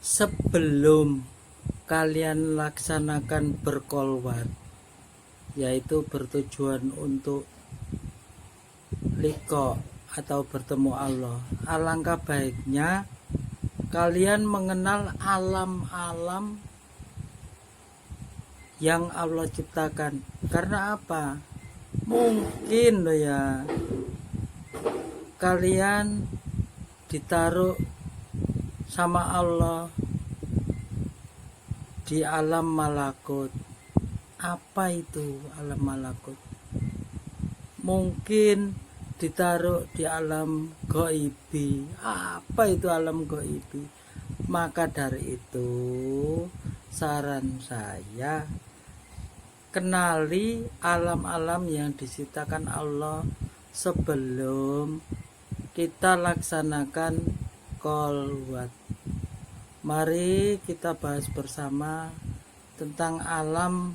Sebelum kalian laksanakan berkolwat, yaitu bertujuan untuk liko atau bertemu Allah, alangkah baiknya kalian mengenal alam-alam yang Allah ciptakan. Karena apa? Mungkin loh ya, kalian ditaruh sama Allah di alam malakut. Apa itu alam malakut? Mungkin ditaruh di alam goibi. Apa itu alam goibi? Maka dari itu saran saya, kenali alam-alam yang diciptakan Allah sebelum kita laksanakan kolwat. Mari kita bahas bersama tentang alam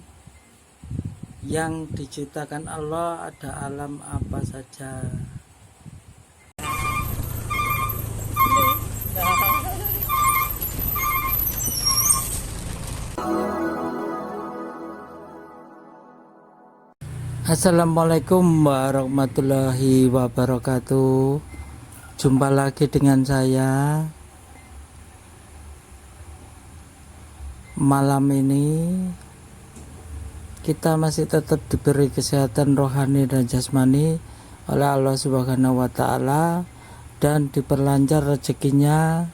yang diciptakan Allah. Ada alam apa saja? Assalamualaikum warahmatullahi wabarakatuh. Jumpa lagi dengan saya. Malam ini kita masih tetap diberi kesehatan rohani dan jasmani oleh Allah Subhanahu wa Ta'ala, dan diperlancar rezekinya,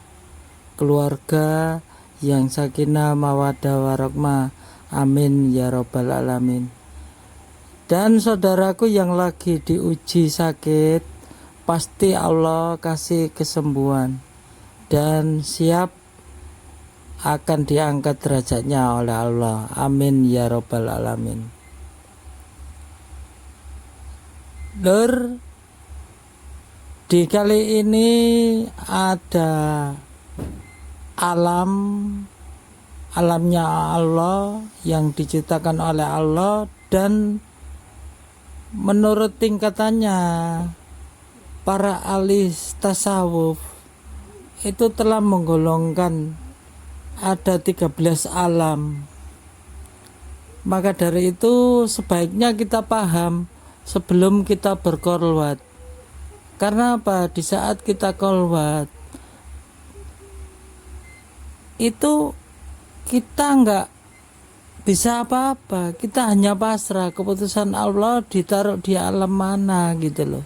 keluarga yang sakinah mawaddah warahmah. Amin ya robbal alamin. Dan saudaraku yang lagi diuji sakit, pasti Allah kasih kesembuhan dan siap akan diangkat derajatnya oleh Allah. Amin ya robbal alamin. Di kali ini ada alamnya Allah yang diciptakan oleh Allah, dan menurut tingkatannya para ahli tasawuf itu telah menggolongkan ada 13 alam. Maka dari itu sebaiknya kita paham sebelum kita berkolwat. Karena apa? Di saat kita kolwat itu kita nggak bisa apa-apa, kita hanya pasrah, keputusan Allah ditaruh di alam mana gitu loh.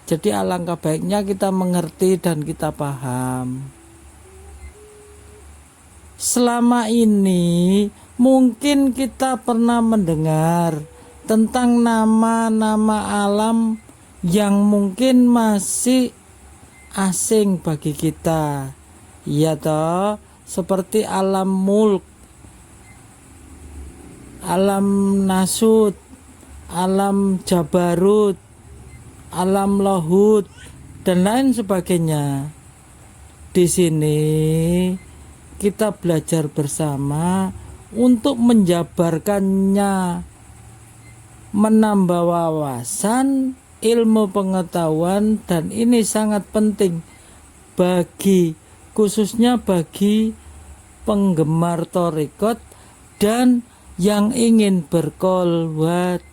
Jadi alangkah baiknya kita mengerti dan kita paham. Selama ini mungkin kita pernah mendengar tentang nama-nama alam yang mungkin masih asing bagi kita, ya toh, seperti alam mulk, alam nasut, alam jabarut, alam lohut, dan lain sebagainya. Di sini kita belajar bersama untuk menjabarkannya, menambah wawasan, ilmu pengetahuan, dan ini sangat penting khususnya bagi penggemar thariqat dan yang ingin berkolwat.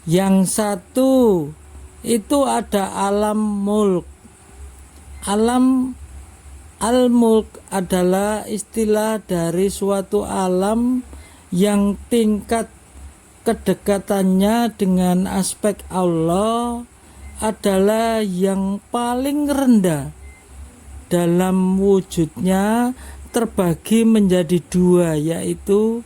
Yang satu itu ada alam mulk. Alam al-mulk adalah istilah dari suatu alam yang tingkat kedekatannya dengan aspek Allah adalah yang paling rendah dalam wujudnya, terbagi menjadi dua, yaitu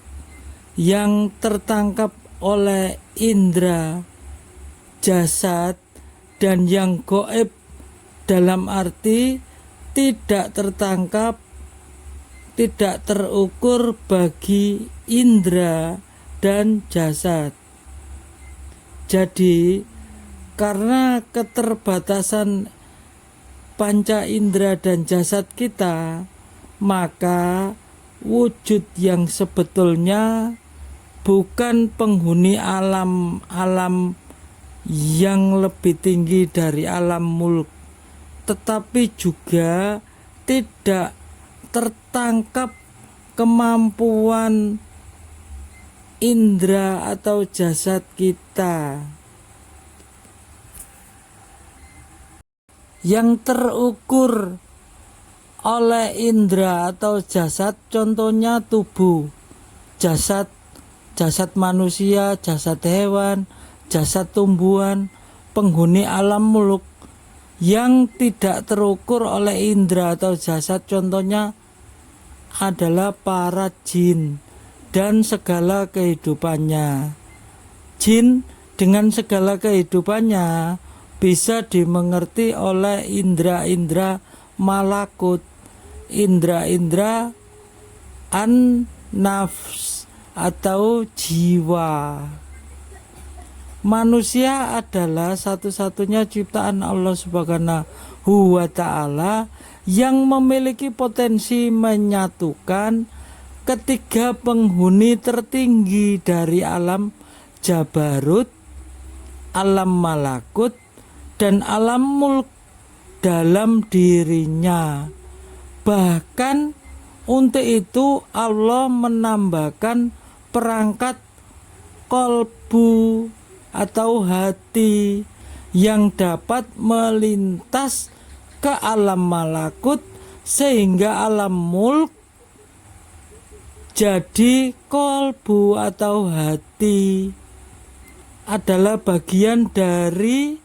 yang tertangkap oleh indera jasad dan yang gaib, dalam arti tidak tertangkap, tidak terukur bagi indera dan jasad. Jadi karena keterbatasan panca indera dan jasad kita, maka wujud yang sebetulnya bukan penghuni alam-alam yang lebih tinggi dari alam mulk, tetapi juga tidak tertangkap kemampuan indera atau jasad kita. Yang terukur oleh indera atau jasad, contohnya tubuh, jasad manusia, jasad hewan, jasad tumbuhan, penghuni alam muluk. Yang tidak terukur oleh indera atau jasad, contohnya adalah para jin dan segala kehidupannya. Jin dengan segala kehidupannya bisa dimengerti oleh indera-indera malakut, indera-indera an-nafs atau jiwa. Manusia adalah satu-satunya ciptaan Allah Subhanahu wa Ta'ala yang memiliki potensi menyatukan ketiga penghuni tertinggi dari alam Jabarut, alam malakut, dan alam mulk dalam dirinya. Bahkan untuk itu Allah menambahkan perangkat kolbu atau hati yang dapat melintas ke alam malakut sehingga alam mulk jadi kolbu atau hati adalah bagian dari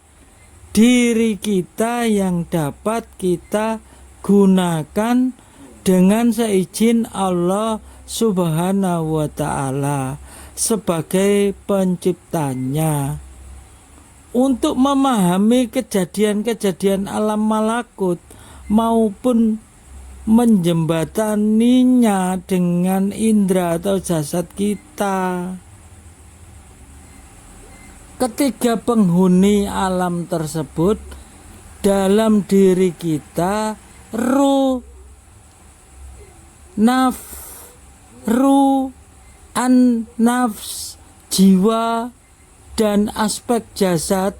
diri kita yang dapat kita gunakan dengan seizin Allah Subhanahu wa Ta'ala sebagai penciptanya. Untuk memahami kejadian-kejadian alam malakut maupun menjembataninya dengan indera atau jasad kita. Ketiga penghuni alam tersebut dalam diri kita, ruh, an-nafs, jiwa, dan aspek jasad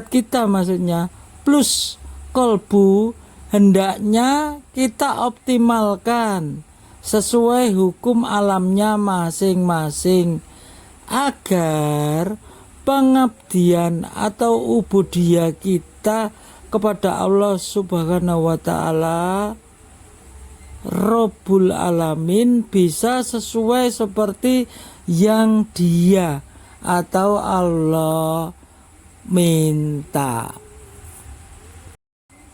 kita maksudnya, plus kolbu, hendaknya kita optimalkan sesuai hukum alamnya masing-masing agar pengabdian atau ubudiyah kita kepada Allah Subhanahu wa Ta'ala Rabbul Alamin bisa sesuai seperti yang Dia atau Allah minta.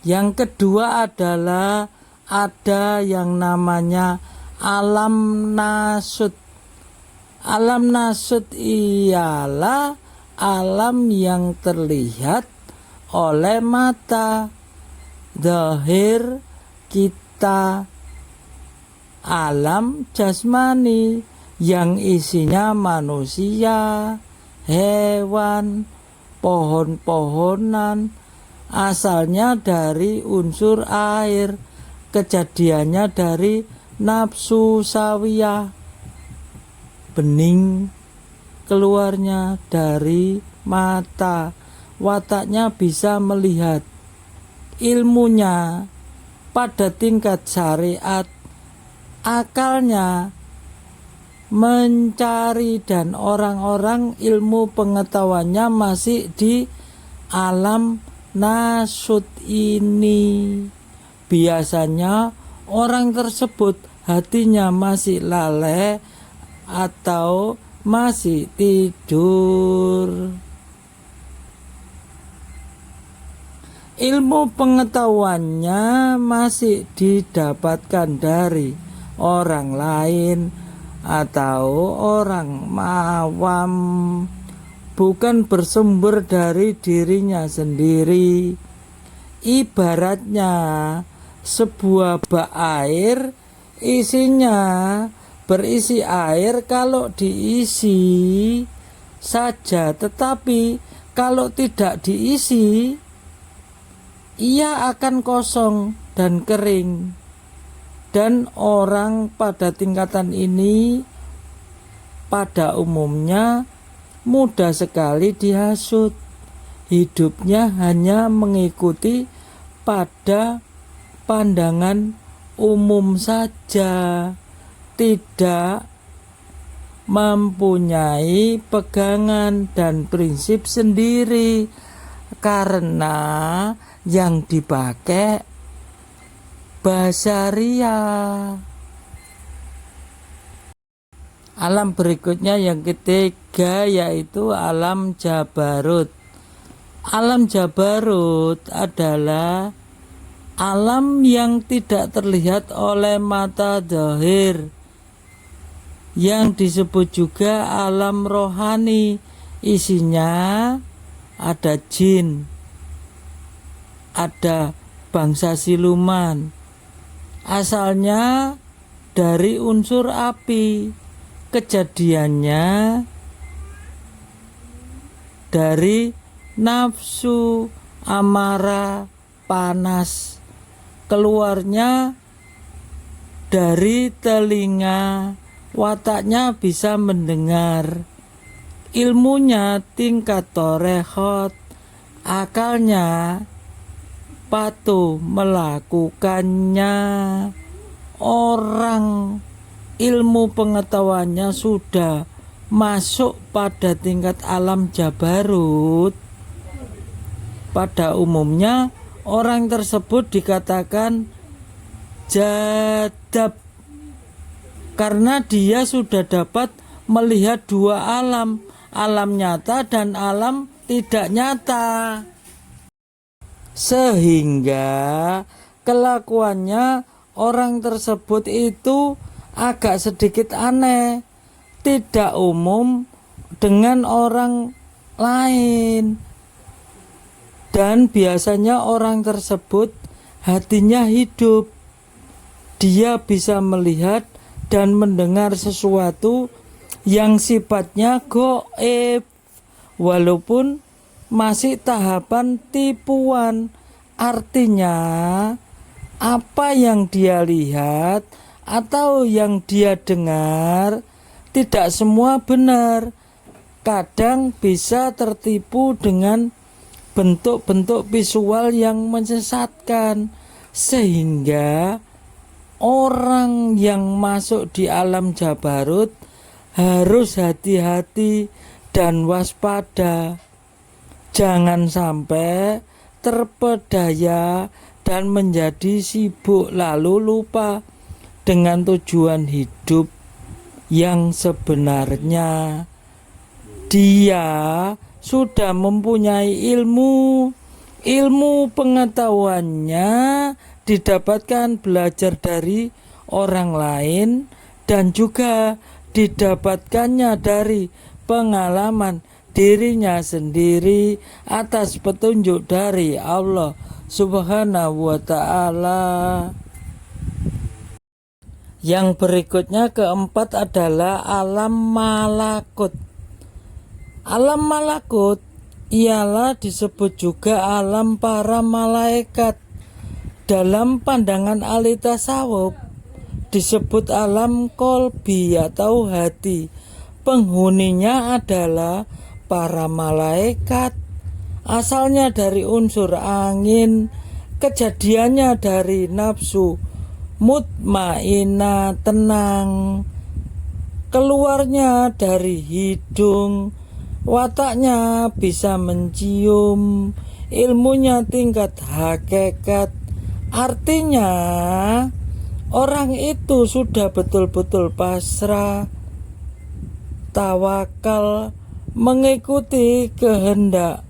Yang kedua adalah ada yang namanya alam nasut. Alam nasut ialah alam yang terlihat oleh mata zahir kita, alam jasmani yang isinya manusia, hewan, pohon-pohonan, asalnya dari unsur air, kejadiannya dari nafsu sawiyah, bening keluarnya dari mata, wataknya bisa melihat, ilmunya pada tingkat syariat, akalnya mencari, dan orang-orang ilmu pengetahuannya masih di alam nasut ini. Biasanya orang tersebut hatinya masih lalai atau masih tidur. Ilmu pengetahuannya masih didapatkan dari orang lain atau orang awam, bukan bersumber dari dirinya sendiri. Ibaratnya sebuah bak air isinya berisi air kalau diisi saja, tetapi kalau tidak diisi ia akan kosong dan kering. Dan orang pada tingkatan ini pada umumnya mudah sekali dihasut hidupnya hanya mengikuti pada pandangan umum saja, tidak mempunyai pegangan dan prinsip sendiri, karena yang dipakai basaria. Alam berikutnya yang ketiga yaitu alam Jabarut. Alam Jabarut adalah alam yang tidak terlihat oleh mata zahir, yang disebut juga alam rohani. Isinya ada jin, ada bangsa siluman. Asalnya dari unsur api, kejadiannya dari nafsu amarah panas, keluarnya dari telinga, wataknya bisa mendengar, ilmunya tingkat torehot, akalnya patuh melakukannya. Orang ilmu pengetahuannya sudah masuk pada tingkat alam Jabarut, pada umumnya orang tersebut dikatakan jadab, karena dia sudah dapat melihat dua alam, alam nyata dan alam tidak nyata, sehingga kelakuannya orang tersebut itu agak sedikit aneh, tidak umum dengan orang lain. Dan biasanya orang tersebut hatinya hidup, dia bisa melihat dan mendengar sesuatu yang sifatnya gaib, walaupun masih tahapan tipuan. Artinya apa yang dia lihat atau yang dia dengar tidak semua benar, kadang bisa tertipu dengan bentuk-bentuk visual yang menyesatkan, sehingga orang yang masuk di alam Jabarut harus hati-hati dan waspada, jangan sampai terpedaya dan menjadi sibuk lalu lupa dengan tujuan hidup yang sebenarnya. Dia sudah mempunyai ilmu pengetahuannya didapatkan belajar dari orang lain dan juga didapatkannya dari pengalaman dirinya sendiri atas petunjuk dari Allah Subhanahu wa ta'ala. Yang berikutnya keempat adalah alam malakut. Alam malakut ialah disebut juga alam para malaikat. Dalam pandangan ahli tasawuf disebut alam kolbi atau hati. Penghuninya adalah para malaikat. Asalnya dari unsur angin, kejadiannya dari nafsu mutmainah tenang, keluarnya dari hidung, wataknya bisa mencium, ilmunya tingkat hakikat. Artinya orang itu sudah betul-betul pasrah, tawakal, mengikuti kehendak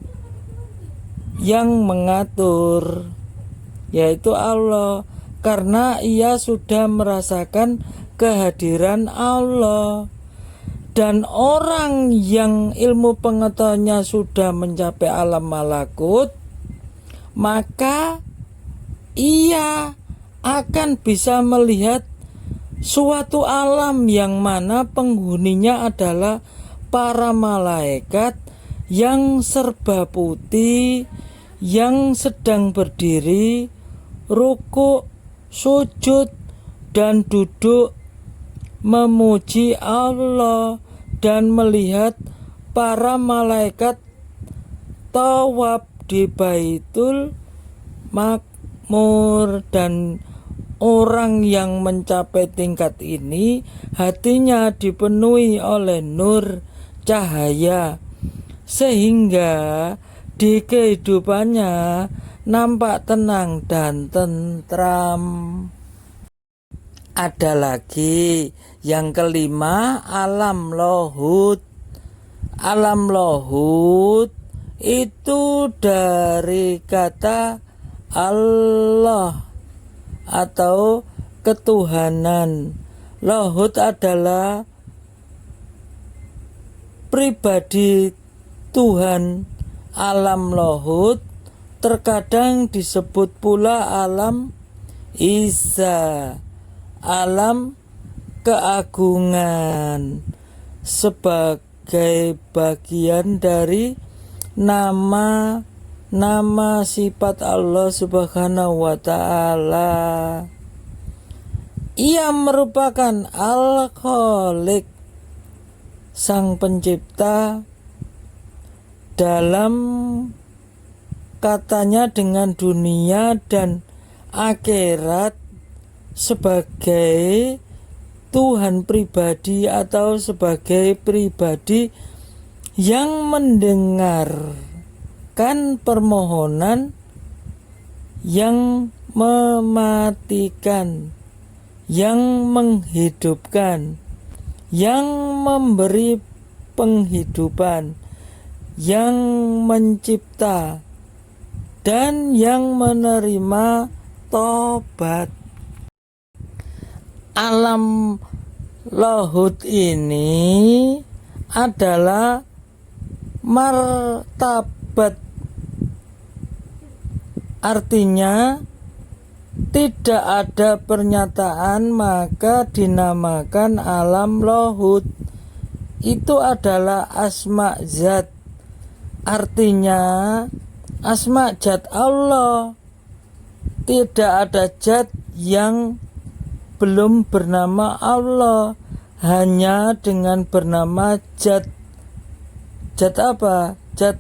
yang mengatur, yaitu Allah, karena ia sudah merasakan kehadiran Allah. Dan orang yang ilmu pengetahuannya sudah mencapai alam malakut, maka ia akan bisa melihat suatu alam yang mana penghuninya adalah para malaikat yang serba putih, yang sedang berdiri, rukuk, sujud, dan duduk memuji Allah, dan melihat para malaikat tawaf di Baitul Makmur. Dan orang yang mencapai tingkat ini hatinya dipenuhi oleh nur cahaya, sehingga di kehidupannya nampak tenang dan tentram. Ada lagi yang kelima, alam lohut. Alam lohut itu dari kata Allah atau ketuhanan. Lohut adalah pribadi Tuhan. Alam lohut terkadang disebut pula alam Isa, alam keagungan, sebagai bagian dari nama sifat Allah Subhanahu wa Ta'ala. Ia merupakan Al-Khaliq, sang pencipta. Dalam katanya dengan dunia dan akhirat sebagai Tuhan pribadi atau sebagai pribadi yang mendengarkan permohonan, yang mematikan, yang menghidupkan, yang memberi penghidupan, yang mencipta, dan yang menerima tobat. Alam lohut ini adalah martabat, artinya tidak ada pernyataan maka dinamakan alam lohut. Itu adalah asma zat, artinya asma zat Allah. Tidak ada zat yang belum bernama Allah, hanya dengan bernama zat. Zat apa? Zat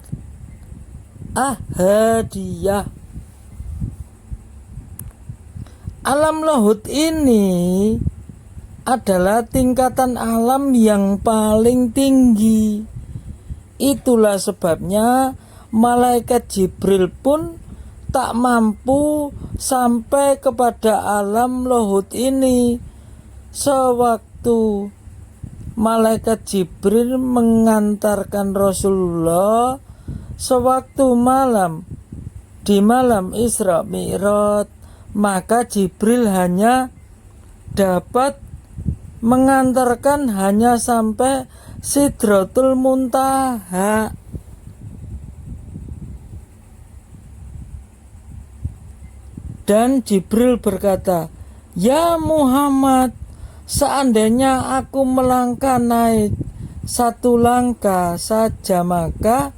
ahadiyah. Alam lohut ini adalah tingkatan alam yang paling tinggi. Itulah sebabnya malaikat Jibril pun tak mampu sampai kepada alam lohut ini. Sewaktu malaikat Jibril mengantarkan Rasulullah sewaktu malam, di malam Isra Mi'raj, maka Jibril hanya dapat mengantarkan hanya sampai Sidratul Muntaha. Dan Jibril berkata, "Ya Muhammad, seandainya aku melangkah naik satu langkah saja, maka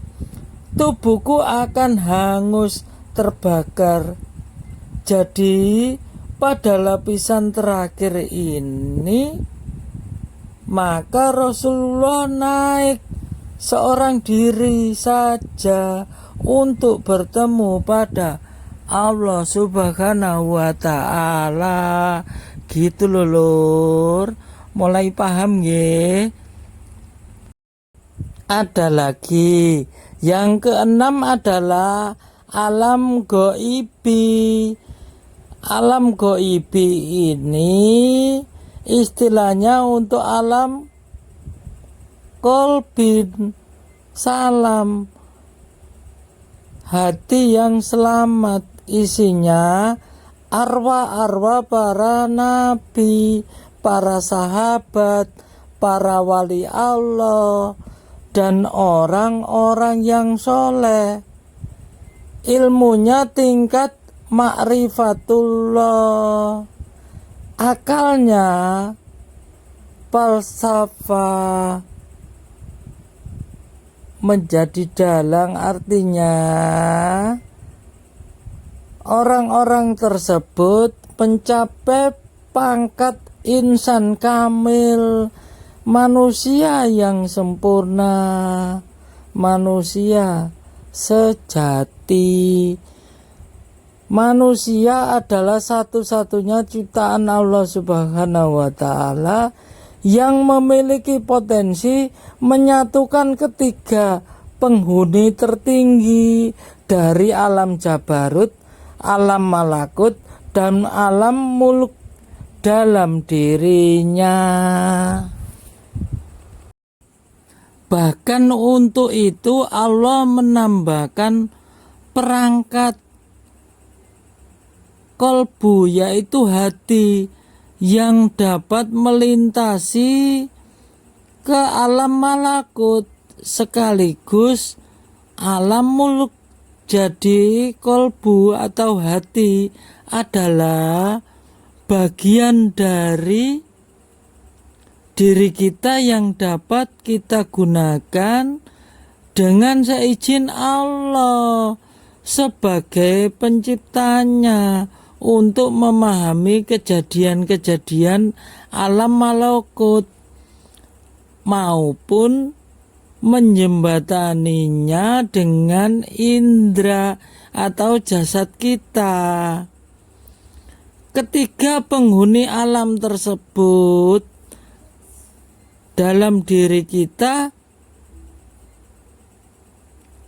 tubuhku akan hangus terbakar." Jadi pada lapisan terakhir ini, maka Rasulullah naik seorang diri saja untuk bertemu pada Allah Subhanahu wa Ta'ala. Gitu loh lur. Mulai paham nggih? Ada lagi. Yang keenam adalah alam goibi. Alam goibi ini istilahnya untuk alam kolbin, salam, hati yang selamat. Isinya arwah-arwah para nabi, para sahabat, para wali Allah, dan orang-orang yang soleh. Ilmunya tingkat ma'rifatullah. Akalnya falsafah, menjadi dalang, artinya orang-orang tersebut mencapai pangkat insan kamil, manusia yang sempurna, manusia sejati. Manusia adalah satu-satunya ciptaan Allah Subhanahu wa Ta'ala yang memiliki potensi menyatukan ketiga penghuni tertinggi dari alam Jabarut, alam Malakut, dan alam Mulk dalam dirinya. Bahkan untuk itu Allah menambahkan perangkat kolbu, yaitu hati, yang dapat melintasi ke alam malakut sekaligus alam mulk. Jadi kolbu atau hati adalah bagian dari diri kita yang dapat kita gunakan dengan seizin Allah sebagai penciptanya untuk memahami kejadian-kejadian alam malakut maupun menjembataninya dengan indera atau jasad kita. Ketiga penghuni alam tersebut dalam diri kita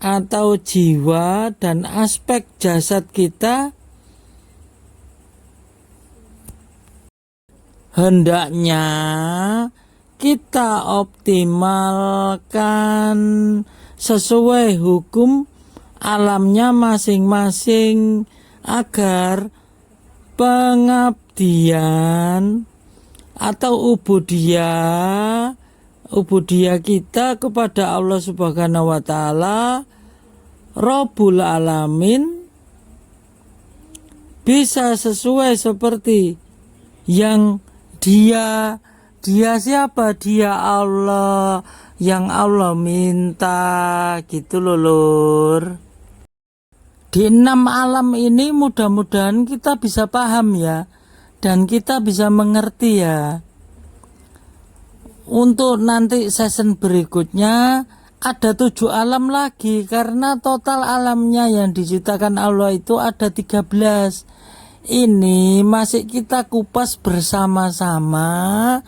atau jiwa dan aspek jasad kita hendaknya kita optimalkan sesuai hukum alamnya masing-masing agar pengabdian atau ubudiyah kita kepada Allah Subhanahu wa Ta'ala Rabbul Alamin bisa sesuai seperti yang dia siapa? Dia Allah, yang Allah minta, gitu loh Lur. Di 6 alam ini mudah-mudahan kita bisa paham ya, dan kita bisa mengerti ya. Untuk nanti season berikutnya ada 7 alam lagi, karena total alamnya yang diciptakan Allah itu ada 13. Ini masih kita kupas bersama-sama,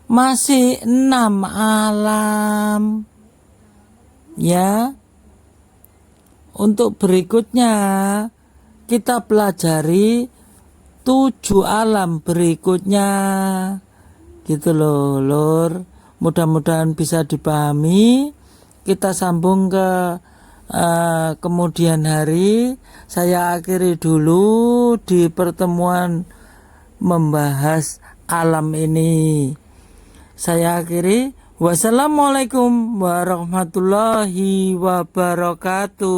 masih 6 alam ya. Untuk berikutnya kita pelajari 7 alam berikutnya, gitu loh Lur. Mudah-mudahan bisa dipahami. Kita sambung ke kemudian hari. Saya akhiri dulu di pertemuan membahas alam ini. Saya akhiri. Wassalamualaikum warahmatullahi wabarakatuh.